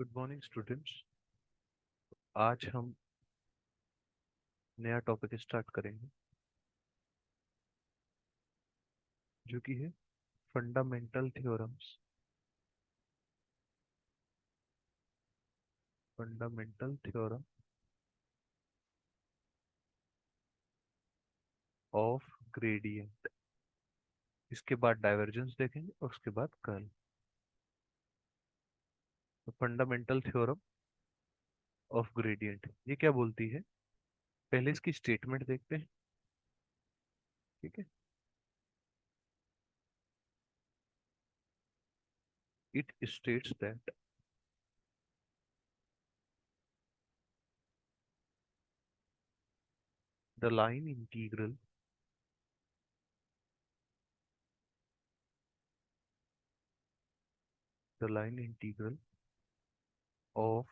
Good morning students. आज हम नया टॉपिक स्टार्ट करेंगे जो कि है fundamental theorems. Fundamental theorem of gradient. इसके बाद डाइवर्जेंस देखेंगे और उसके बाद कर्ल। तो फंडामेंटल थ्योरम ऑफ ग्रेडियंट ये क्या बोलती है? पहले इसकी स्टेटमेंट देखते हैं। ठीक है। It states that the line integral the line integral of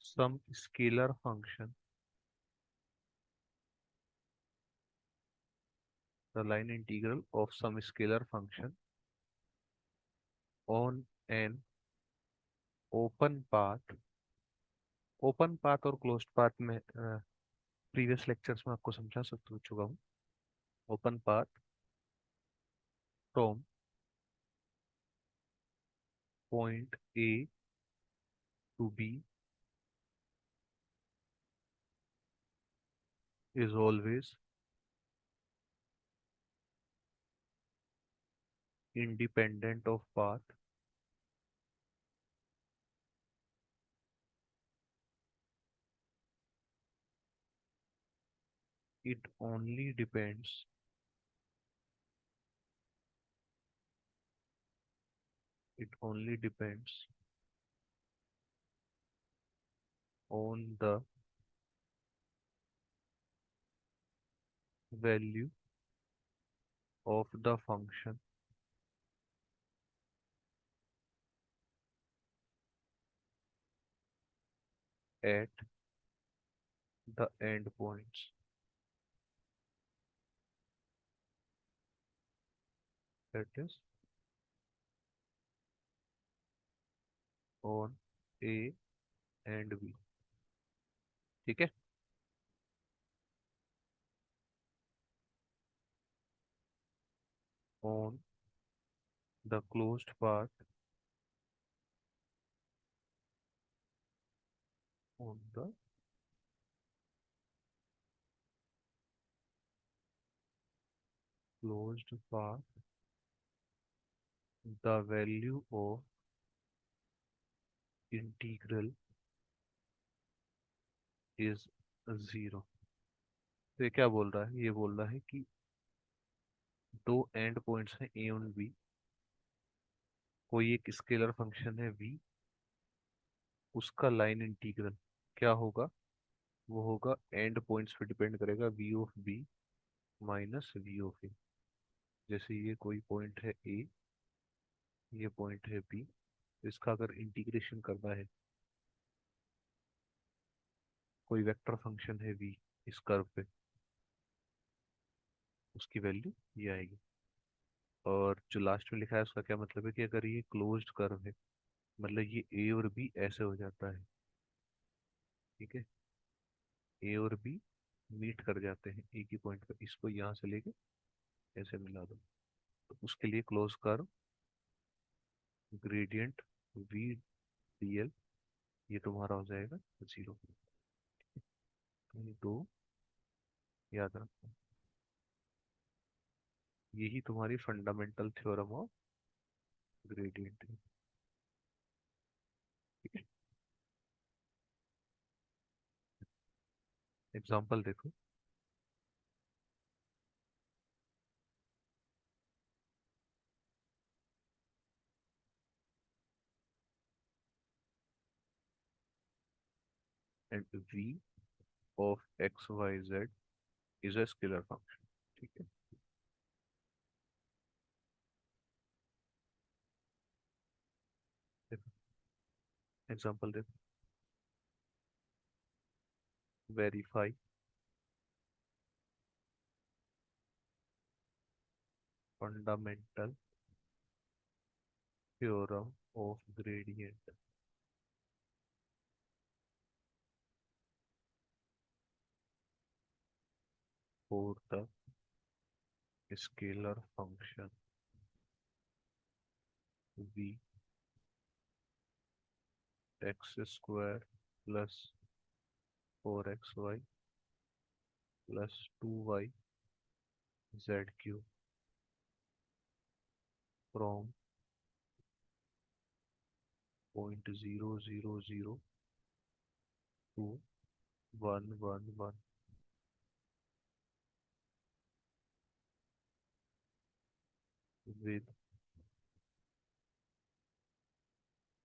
some scalar function the line integral of some scalar function on an open path. Open path और क्लोज्ड पाथ में प्रीवियस लेक्चर्स में आपको समझा सकता चुका हूँ। Open path from point A to B is always independent of path it only depends it only depends on the value of the function at the end points. That is on A and B। ठीक है। on the closed path on the closed path the value of integral is 0। तो ये क्या बोल रहा है? ये बोल रहा है कि दो एंड पॉइंट्स हैं ए और बी। कोई एक स्केलर फंक्शन है v, उसका लाइन इंटीग्रल क्या होगा? वो होगा एंड पॉइंट्स पे डिपेंड करेगा, v of b minus v of a। जैसे ये कोई पॉइंट है a, ये पॉइंट है b, इसका अगर इंटीग्रेशन करना है, कोई वेक्टर फंक्शन है v इस कर्व पे, उसकी वैल्यू ये आएगी। और जो लास्ट में लिखा है उसका क्या मतलब है कि अगर ये क्लोज्ड कर्व है, मतलब ये a और b ऐसे हो जाता है। ठीक है। ए और बी मीट कर जाते हैं एक ही पॉइंट पर, इसको यहाँ से लेके ऐसे मिला दो, तो उसके लिए close curve gradient V D L ये तुम्हारा हो जाएगा 0। तो ये दो याद रखो। यही तुम्हारी फंडामेंटल थ्योरम ऑफ ग्रेडियंट है। ठीक है। एग्जाम्पल देखो। And V of X Y Z is a scalar function. ठीक है। देखो एग्जाम्पल देखो। Verify fundamental theorem of gradient for the scalar function v X square plus 4xy plus 2y Z Q from 0.0002 111 with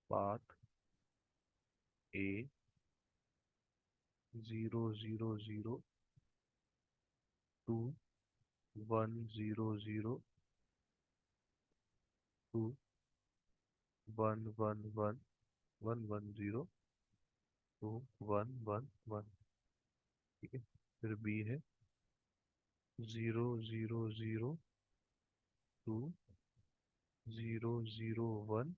path a 0 0 0 2 1 1 1 1 1 0 ठीक है। फिर B है 0 0 0 2 0 1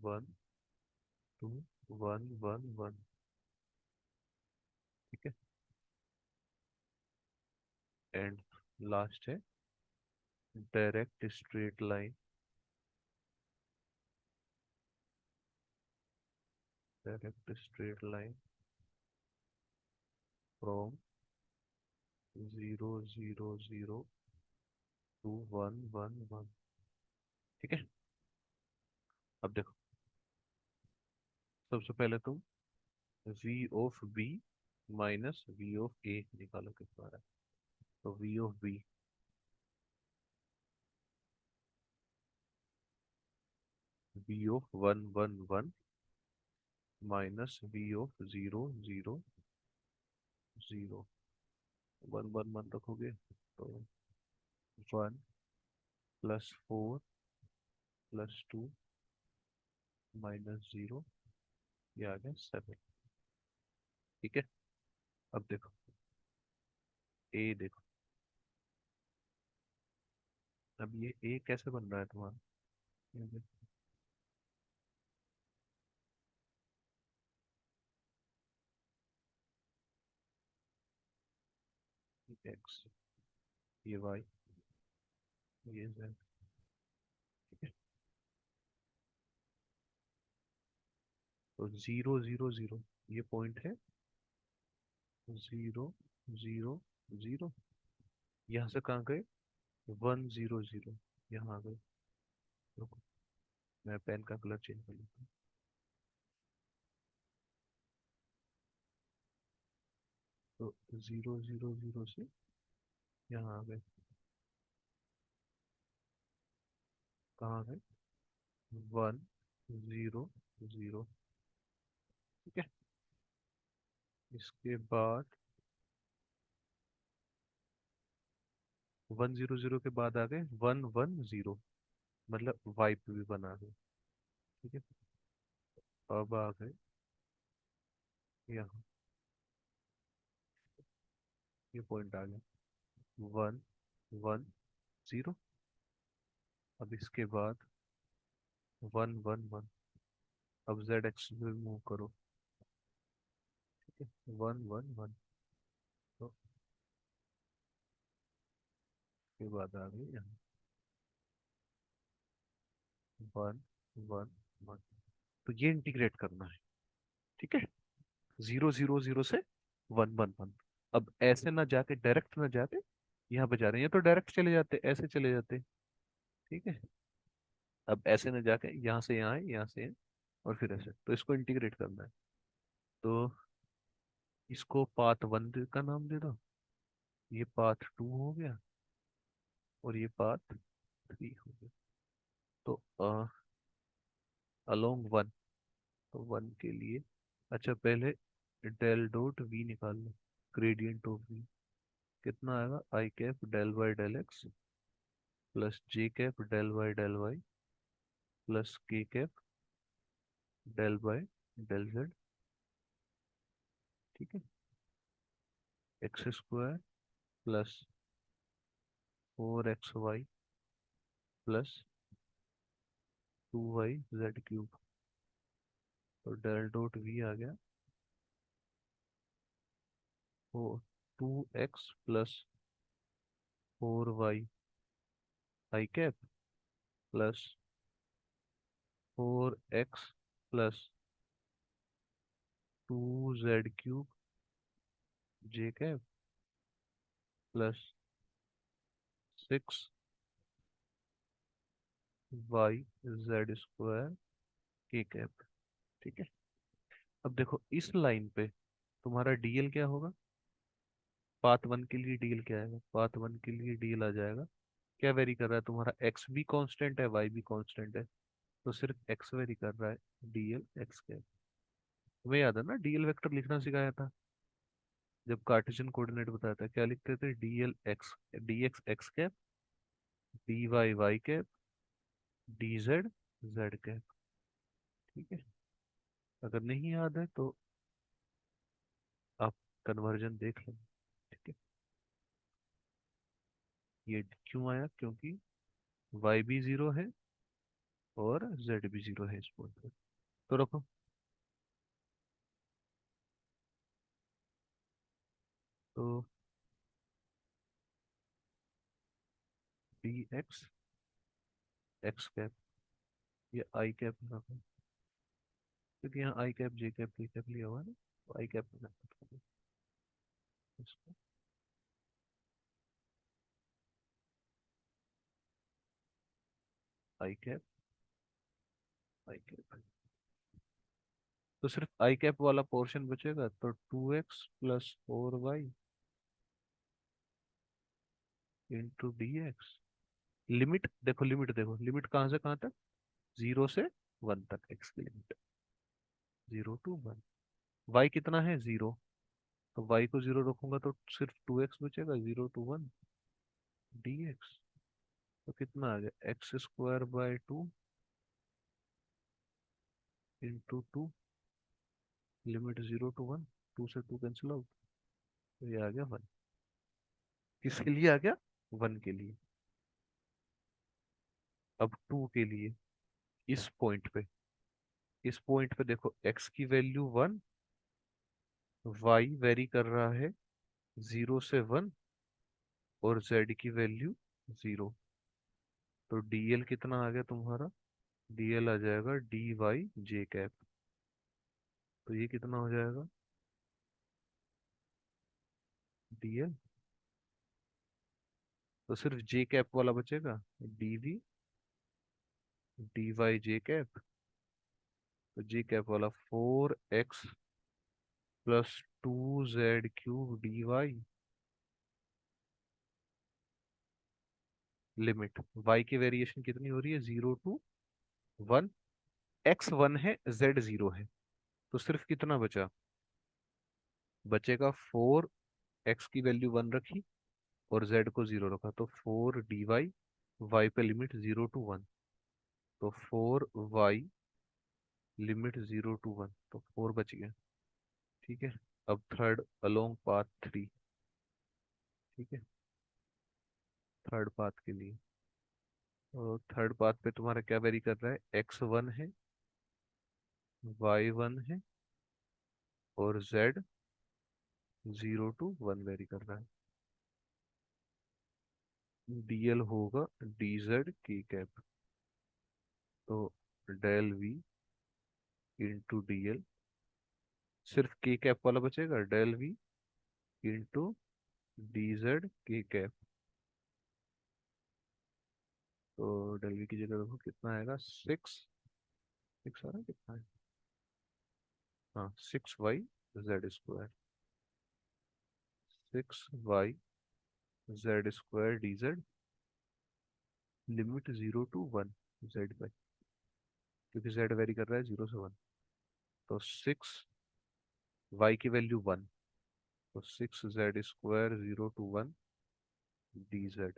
1 2 1 1 1 ठीक है। एंड लास्ट है डायरेक्ट स्ट्रेट लाइन फ्रॉम 0 0 0 2 1 1 1 ठीक है। अब देखो सबसे पहले तुम v of b minus v of a निकालो कितना है। तो v of b of 1 1 1 minus v of 0 0 0 1 1 1 रखोगे तो 1 +4 +2 -0 ये आ गया 7 ठीक है। अब देखो ए देखो अब ये ए कैसे बन रहा है तुम्हारा ये देखो, ये एक्स ये वाई ये जेड ठीक है। तो 0 0 0 ये पॉइंट है 0 0 0 यहाँ से कहाँ गए 1 0 0 यहाँ आ गए। रुको मैं पेन का कलर चेंज कर लेता हूँ। तो 0 0 0 से यहाँ आ गए कहाँ आ गए 1 0 0 ठीक है। इसके बाद 1 0 0 के बाद आ गए 1 1 0 मतलब वाई पे भी बना गए ठीक है। अब आ गए यहाँ ये पॉइंट आ गया 1 1 0। अब इसके बाद 1 1 1 अब जेड एक्स में मूव करो ठीक है 1 1 1 तो इसके बाद आ गई यहाँ 1 1 1 तो ये इंटीग्रेट करना है ठीक है 0 0 0 से 1 1 1। अब ऐसे ना जाके डायरेक्ट ना जाते यहाँ पे जा रहे हैं ये तो डायरेक्ट चले जाते ऐसे चले जाते ठीक है। अब ऐसे ना जाके यहाँ से यहाँ है यहाँ से है और फिर ऐसे तो इसको इंटीग्रेट करना है। तो इसको पाथ 1 का नाम दे दो ये पाथ 2 हो गया और ये पाथ 3 हो गया। तो अलोंग 1 तो 1 के लिए अच्छा पहले डेल डॉट वी निकाल लो ग्रेडियंट ऑफ वी कितना आएगा I cap del by del X plus J cap del by del Y plus K cap del by del Z ठीक है। X square plus 4xy plus 2y z³ तो del dot we आ गया वो 2x + 4y i cap plus 4x + 2z³ J cap plus 6y z² के cap. ठीक है। अब देखो इस लाइन पे तुम्हारा डीएल क्या होगा। पाथ वन के लिए डीएल क्या आएगा, पाथ वन के लिए डीएल आ जाएगा। क्या वेरी कर रहा है तुम्हारा, एक्स भी कांस्टेंट है वाई भी कांस्टेंट है, तो सिर्फ एक्स वेरी कर रहा है, डीएल एक्स कैप। तुम्हें याद है ना डीएल वेक्टर लिखना सिखाया था जब कार्टेशियन कोऑर्डिनेट बताया था, क्या लिखते थे, DL X D X X cap, D Y Y cap, D Z Z cap. ठीक है। अगर नहीं याद है तो आप कन्वर्जन देख लें। ठीक है। ये क्यों आया, क्योंकि वाई भी जीरो है और जेड भी जीरो है इस पॉइंट पे। तो रखो, तो डी एक्स एक्स कैप, ये आई कैप रखो, क्योंकि यहाँ आई कैप जे कैप के कैप लिया हुआ है ना, तो आई कैप में इसको आई कैप आई कैप। तो सिर्फ आई कैप वाला पोर्शन बचेगा, तो 2x + 4y into D x. Limit देखो, लिमिट देखो, लिमिट कहाँ से कहाँ तक, 0 से 1 तक, एक्स की लिमिट 0 to 1। वाई कितना है, 0, तो वाई को 0 रखूंगा तो सिर्फ 2x बचेगा, 0 to 1 डी एक्स। तो कितना आ गया, x² / 2 इंटू 2, लिमिट 0 to 1, 2 से 2 कैंसिल आउट, तो ये आ गया 1। किसके लिए आ गया, 1 के लिए। अब 2 के लिए, इस पॉइंट पे, इस पॉइंट पे देखो x की वैल्यू 1, y वेरी कर रहा है 0 से 1 और z की वैल्यू 0। तो dl कितना आ गया तुम्हारा, dl आ जाएगा dy जे कैप। तो ये कितना हो जाएगा, dl, तो सिर्फ जे कैप वाला बचेगा, dv dy जे कैप। तो जे कैप वाला 4x + 2z³ dy, limit y की वेरिएशन कितनी हो रही है, 0 to 1, x 1 है z 0 है, तो सिर्फ कितना बचा, बचेगा 4x की वैल्यू 1 रखी और z को 0 रखा, तो 4 dy, y पे लिमिट 0 to 1, तो 4y लिमिट 0 to 1, तो 4 बच गया। ठीक है। अब थर्ड अलोंग पाथ 3। ठीक है, थर्ड पाथ के लिए, और थर्ड पाथ पे तुम्हारा क्या वेरी कर रहा है, x 1 है, y 1 है और z 0 to 1 वेरी कर रहा है। dl होगा dz की कैप, तो डेल v इंटू dl, सिर्फ के कैप वाला बचेगा, डेल v इंटू dz के कैप। तो डेल v की जगह देखो कितना आएगा, 6 आ रहा है, कितना है, हाँ 6y z², 6y z² dz, limit 0 to 1 z by, क्योंकि z वेरी कर रहा है 0 से 1, तो 6y की वैल्यू 1, तो 6z² 0 to 1 dz,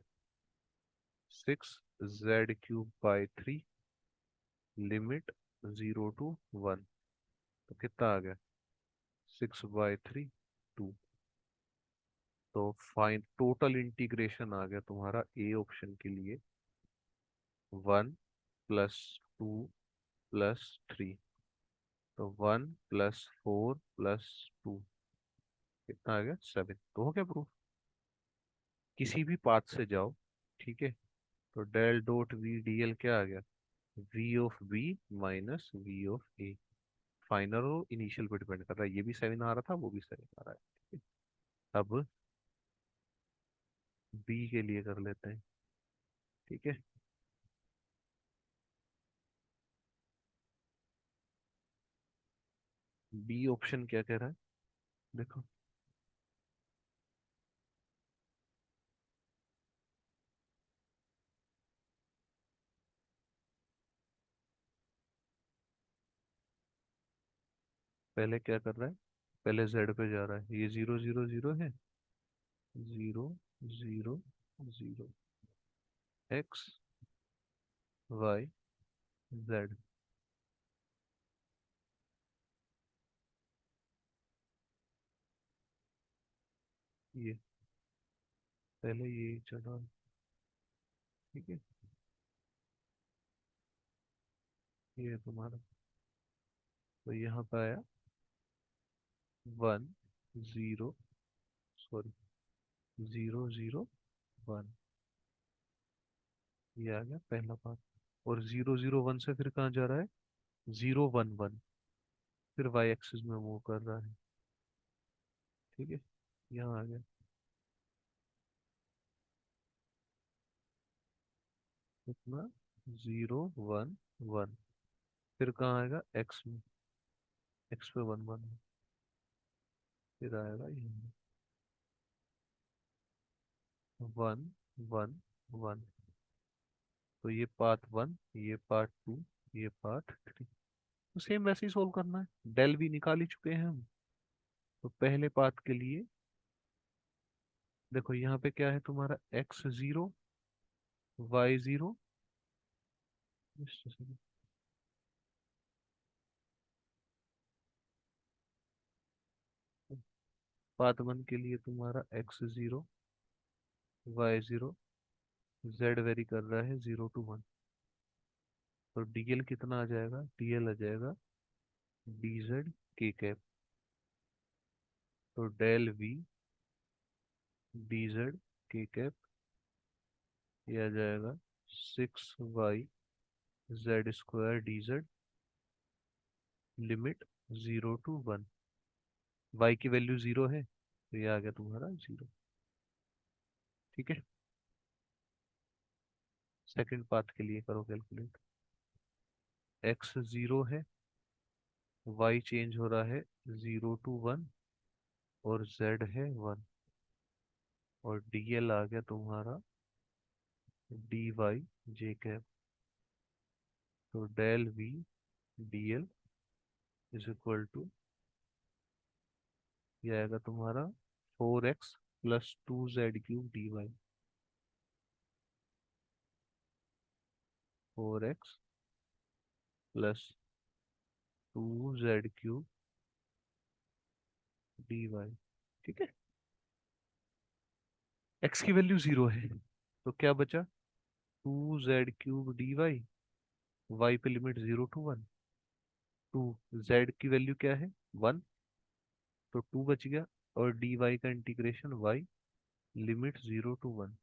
6z³ / 3, limit 0 to 1, तो कितना आ गया, 6/3 2। तो फाइन टोटल इंटीग्रेशन आ गया तुम्हारा ए ऑप्शन के लिए 1 + 2 + 3, तो 1 + 4 + 2 कितना आ गया 7। तो हो गया प्रूफ। किसी भी पाथ से जाओ, ठीक है, तो del dot V D L क्या आ गया, V of B minus V of A. Final और इनिशियल पे डिपेंड कर रहा है, ये भी 7 आ रहा था, वो भी 7 आ रहा है, ठीक है। अब बी के लिए कर लेते हैं, ठीक है। बी ऑप्शन क्या कह रहा है, देखो। पहले क्या कर रहा है, पहले जेड पे जा रहा है, ये 0 0 0 है, 0 0 0, एक्स वाई जेड। ये पहले ये चला, ठीक है, ये तुम्हारा, तो यहाँ पे आया 1 0, सॉरी 0 0 1, ये आ गया पहला पार्ट। और 0 0 1 से फिर कहाँ जा रहा है, 0 1 1, फिर वाई एक्सिस में मूव कर रहा है, ठीक है, यहाँ आ गया। कितना, 0 1 1, फिर कहाँ आएगा एक्स में, एक्स पे 1 1, फिर आएगा यहाँ 1 1 1। तो ये पार्ट 1, ये पार्ट 2, ये पार्ट 3। तो सेम वैसे ही सोल्व करना है, डेल भी निकाल ही चुके हैं हम। तो पहले पार्ट के लिए देखो, यहाँ पे क्या है तुम्हारा, x 0, y 0। पार्ट 1 के लिए तुम्हारा x 0, y 0, जेड वेरी कर रहा है 0 to 1। तो डीएल कितना आ जाएगा, डीएल आ जाएगा dz के कैप। तो डेल वी dz के कैप, ये आ जाएगा 6y z² dz, limit 0 to 1। y की वैल्यू 0 है, तो ये आ गया तुम्हारा 0, ठीक है। सेकंड पाथ के लिए करो कैलकुलेट। x 0 है, y चेंज हो रहा है 0 to 1, और z है 1, और dl आ गया तुम्हारा dy जे कैप। तो del v dl is equal to, ये आएगा तुम्हारा 4x + 2z³ dy, 4x + 2z³ dy, ठीक है। x की वैल्यू 0 है, तो क्या बचा, 2z³ dy, y पे लिमिट 0 to 1, 2, z की वैल्यू क्या है 1, तो 2 बच गया, और dy का इंटीग्रेशन y, लिमिट 0 to 1,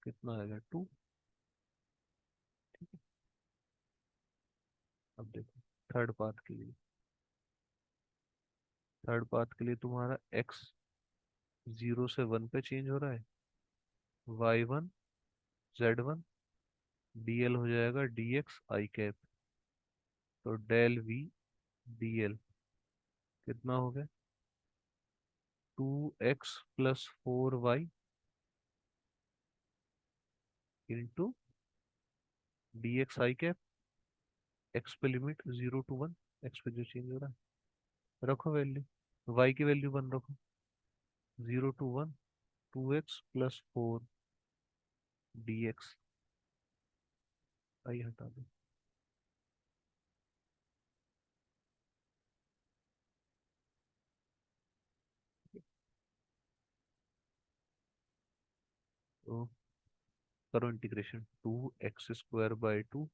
कितना आएगा 2। अब देखो थर्ड पाथ के लिए, थर्ड पाथ के लिए तुम्हारा x 0 से 1 पे चेंज हो रहा है, y 1 z 1, dl हो जाएगा dx आई कैप। तो डेल v dl कितना हो गया, 2x + 4y इंटू dx आई कैप, x पे लिमिट 0 to 1, x पे जो चेंज हो रहा है रखो वैल्यू, y की वैल्यू 1 रखो, 0 to 1, 2x + 4 dx, आई हटा दो। तो करो integration, 2x² by 2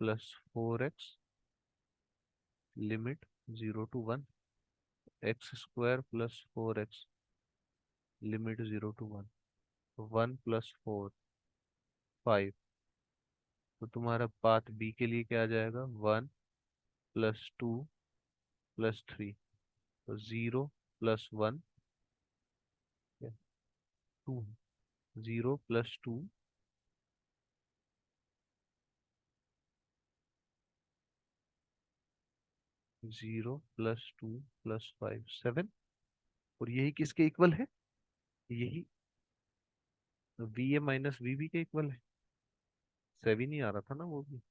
+4x limit 0 to 1, x² +4x limit 0 to 1, 1 + 4 5। तो तुम्हारा पाथ बी के लिए क्या आ जाएगा, 1 + 2 + 3, तो 0 + 1, 2, 0 + 2, 0 + 2 + 5 7। और यही किसके इक्वल है, यही VA - VB के इक्वल है। 7 ही आ रहा था ना वो भी,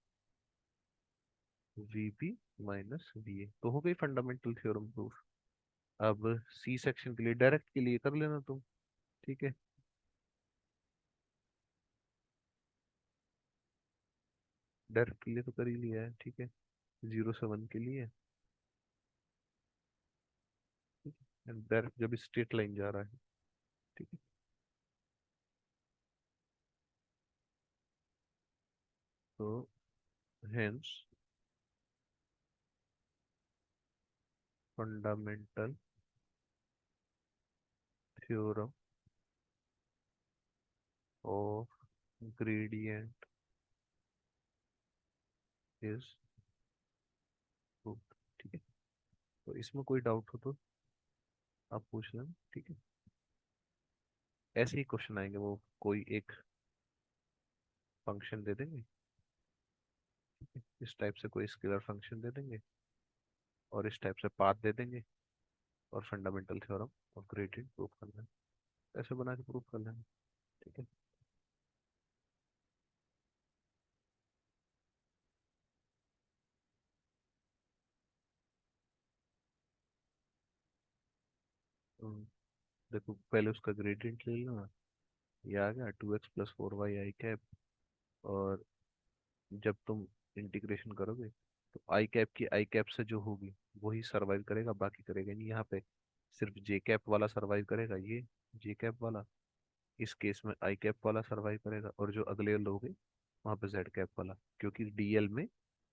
VB - VA तो हो गई फंडामेंटल थ्योरम प्रूफ। अब सी सेक्शन के लिए डायरेक्ट के लिए कर लेना तुम। ठीक है, डायरेक्ट के लिए तो कर ही लिया है। ठीक है, 0 से 1 के लिए। ठीक है, डायरेक्ट जब स्ट्रेट लाइन जा रहा है। ठीक है, तो hence fundamental theorem of gradient is proved. ठीक है, तो इसमें कोई डाउट हो तो आप पूछ लेना। ठीक है, ऐसे ही क्वेश्चन आएंगे, वो कोई एक फंक्शन दे देंगे, इस टाइप से कोई स्केलर फंक्शन दे देंगे, और इस टाइप से पाथ दे देंगे, और fundamental theorem of gradient prove करना है। ऐसे बना के प्रूव कर लेना। ठीक है, तो देखो पहले उसका ग्रेडियंट ले लेना। ये आ गया 2x + 4y i कैप। और जब तुम इंटीग्रेशन करोगे तो आई कैप की आई कैप से जो होगी वही सरवाइव करेगा, बाकी करेगा नहीं। यहाँ पे सिर्फ जे कैप वाला सरवाइव करेगा, ये जे कैप वाला। इस केस में आई कैप वाला सरवाइव करेगा, और जो अगले लोग हैं वहाँ पे जेड कैप वाला, क्योंकि डीएल में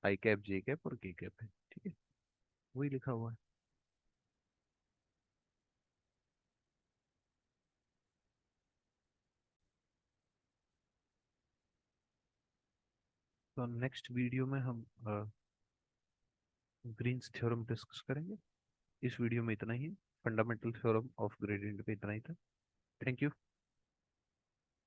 आई कैप जे कैप और के कैप है। ठीक है, वही लिखा हुआ है। तो नेक्स्ट वीडियो में हम ग्रीन्स थ्योरम डिस्कस करेंगे। इस वीडियो में इतना ही, फंडामेंटल थ्योरम ऑफ ग्रेडियंट पे इतना ही था। Thank you.